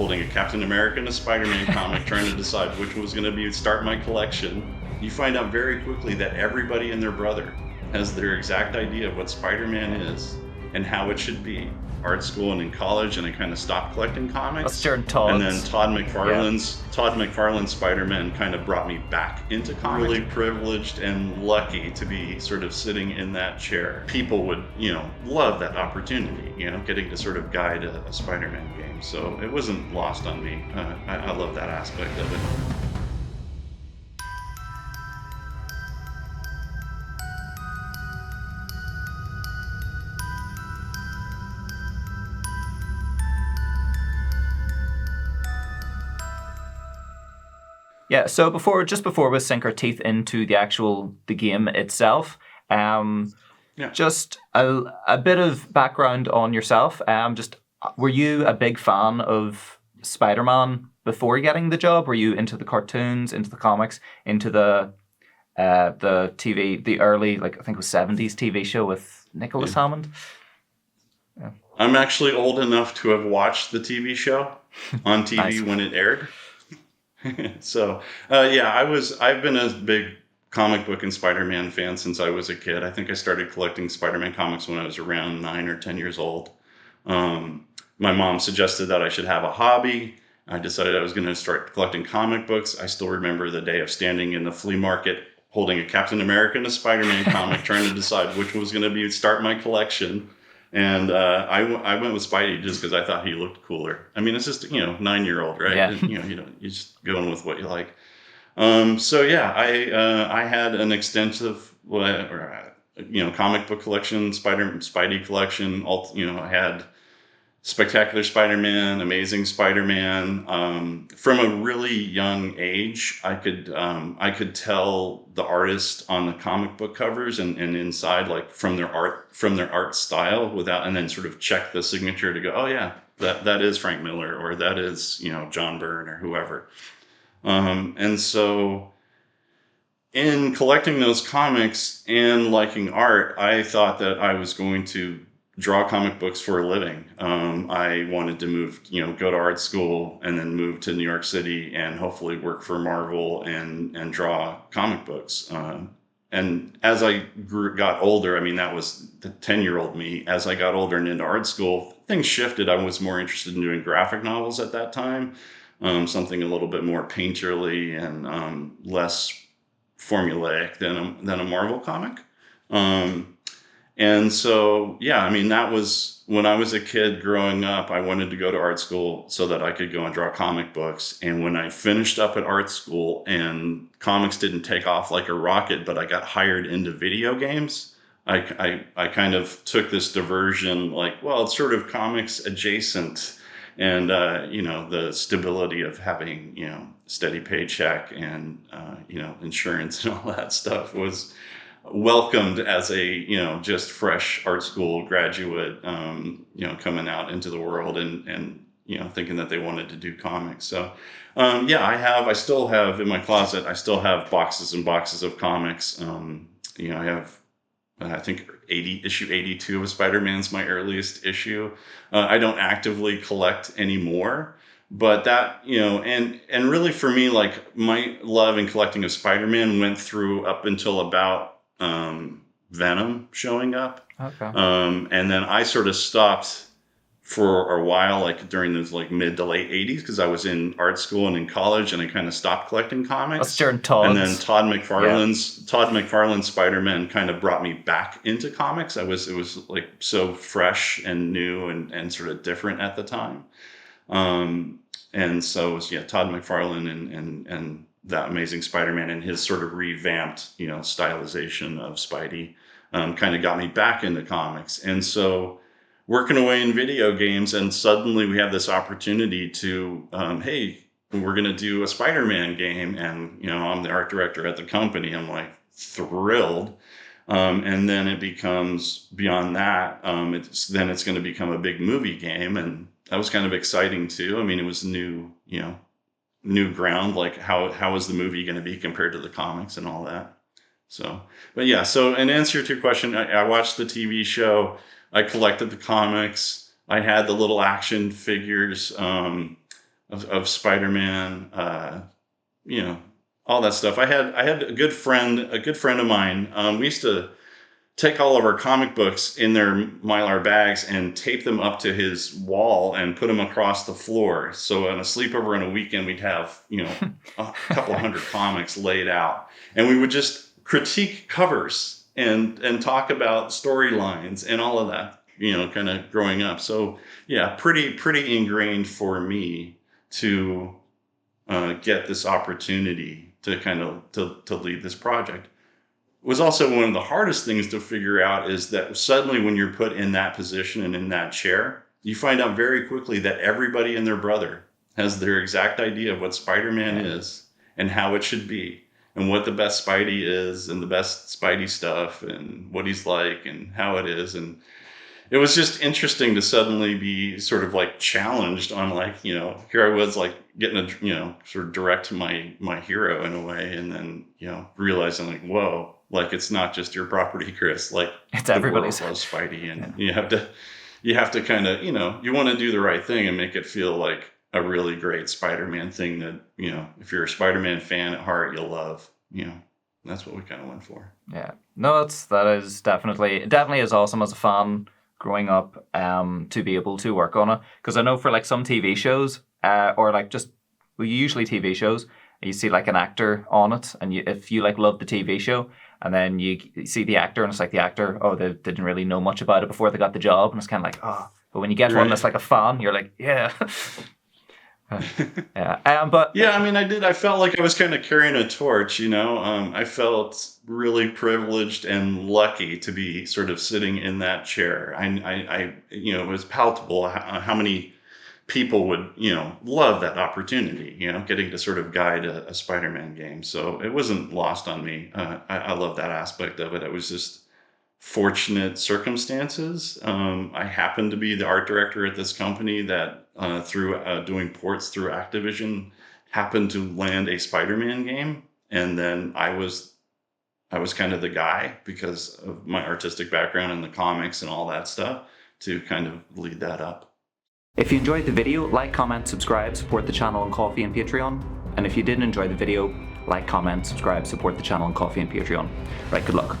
holding a Captain America and a Spider-Man comic, trying to decide which was going to start my collection. You find out very quickly that everybody and their brother has their exact idea of what Spider-Man is and how it should be. Art school and in college, and I kind of stopped collecting comics. That's during Todd's. And then Todd MacFarlane's Spider-Man kind of brought me back into comics. Really privileged and lucky to be sort of sitting in that chair. People would, love that opportunity, getting to sort of guide a Spider-Man game. So it wasn't lost on me. I love that aspect of it. Yeah, so just before we sink our teeth into the game itself, just a bit of background on yourself. Were you a big fan of Spider-Man before getting the job? Were you into the cartoons, into the comics, into the TV, the early, I think it was 70s TV show with Nicholas Hammond? Yeah. I'm actually old enough to have watched the TV show on TV nice. When it aired. So, I've been a big comic book and Spider-Man fan since I was a kid. I think I started collecting Spider-Man comics when I was around 9 or 10 years old. My mom suggested that I should have a hobby. I decided I was going to start collecting comic books. I still remember the day of standing in the flea market holding a Captain America and a Spider-Man comic, trying to decide which was going to start my collection. And I went with Spidey just because I thought he looked cooler. I mean, it's just 9-year-old, right? Yeah. And, you're just going with what you like. I had an extensive comic book collection, Spidey collection. I had Spectacular Spider-Man, Amazing Spider-Man. From a really young age, I could tell the artist on the comic book covers and inside, from their art style, and then sort of check the signature to go, oh yeah, that is Frank Miller, or that is John Byrne or whoever. And so in collecting those comics and liking art, I thought that I was going to draw comic books for a living. I wanted to move, go to art school and then move to New York City and hopefully work for Marvel and draw comic books. And as I got older, that was the 10-year-old me. As I got older and into art school, things shifted. I was more interested in doing graphic novels at that time, something a little bit more painterly and less formulaic than a Marvel comic. And so, that was when I was a kid growing up. I wanted to go to art school so that I could go and draw comic books. And when I finished up at art school and comics didn't take off like a rocket, but I got hired into video games, I kind of took this diversion, it's sort of comics adjacent. And, the stability of having, steady paycheck and, insurance and all that stuff was welcomed as a just fresh art school graduate coming out into the world and thinking that they wanted to do comics. So I still have in my closet, I still have boxes and boxes of comics. I have I think issue 82 of Spider-Man's my earliest issue. I don't actively collect anymore. But that, and really for me, my love and collecting of Spider-Man went through up until about Venom showing up. Okay. And then I sort of stopped for a while, during those mid to late 80s, because I was in art school and in college, and I kind of stopped collecting comics. That's during Todd's. And then Todd MacFarlane's Spider-Man kind of brought me back into comics. It was so fresh and new and sort of different at the time. And so it was, Todd MacFarlane and that Amazing Spider-Man and his sort of revamped, stylization of Spidey, kind of got me back into comics. And so working away in video games, and suddenly we have this opportunity to, hey, we're going to do a Spider-Man game. And, I'm the art director at the company. I'm thrilled. And then it becomes beyond that. It's going to become a big movie game. And that was kind of exciting too. It was new ground. How is the movie going to be compared to the comics and all that? So, but yeah. So in answer to your question, I watched the TV show. I collected the comics. I had the little action figures. of Spider-Man, you know, all that stuff. I had a good friend of mine. We used to take all of our comic books in their Mylar bags and tape them up to his wall and put them across the floor. So on a sleepover on a weekend, we'd have, you know, a couple hundred comics laid out, and we would just critique covers and talk about storylines and all of that, you know, kind of growing up. So yeah, pretty ingrained for me to get this opportunity to kind of to lead this project. Was also one of the hardest things to figure out is that suddenly when you're put in that position and in that chair, you find out very quickly that everybody and their brother has their exact idea of what Spider-Man is and how it should be and what the best Spidey is and the best Spidey stuff and what he's like and how it is. And it was just interesting to suddenly be sort of like challenged on, like, you know, here I was like getting a, you know, sort of direct my hero in a way. And then, you know, realizing like, whoa, like it's not just your property, Chris, like it's everybody's. The world loves Spidey, and you have to kind of, you know, you want to do the right thing and make it feel like a really great Spider-Man thing that, you know, if you're a Spider-Man fan at heart, you'll love, you know. That's what we kind of went for. Yeah. No, that is definitely is awesome as a fan growing up, to be able to work on it. Because I know for like some TV shows, or like just, well, usually TV shows, you see like an actor on it, and if you like love the TV show, and then you see the actor, and it's like the actor, oh, they didn't really know much about it before they got the job, and it's kind of like, oh. But when you get one that's like a fan, you're like, yeah. Yeah. But yeah, I mean, I felt like I was kind of carrying a torch, you know. I felt really privileged and lucky to be sort of sitting in that chair. I you know, it was palpable how many people would, you know, love that opportunity, you know, getting to sort of guide a Spider-Man game. So it wasn't lost on me. I love that aspect of it. It was just fortunate circumstances. I happened to be the art director at this company that through doing ports through Activision happened to land a Spider-Man game. And then I was kind of the guy, because of my artistic background in the comics and all that stuff, to kind of lead that up. If you enjoyed the video, like, comment, subscribe, support the channel on Ko-fi and Patreon. And if you didn't enjoy the video, like, comment, subscribe, support the channel on Ko-fi and Patreon. Right, good luck.